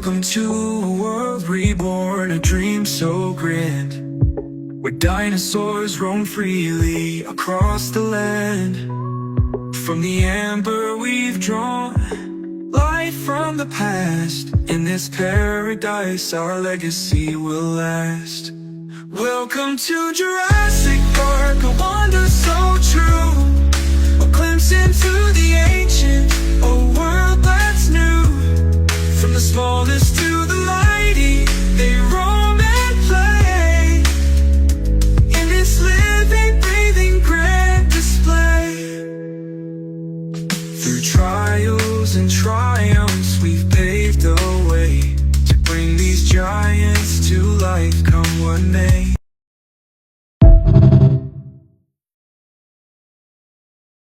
Welcome to a world reborn, a dream so grand, where dinosaurs roam freely across the land. From the amber we've drawn light from the past. In this paradise our legacy will last. Welcome to Jurassic Park, a wonder so true, a glimpse into the ancient, a world that's new. From the smallest to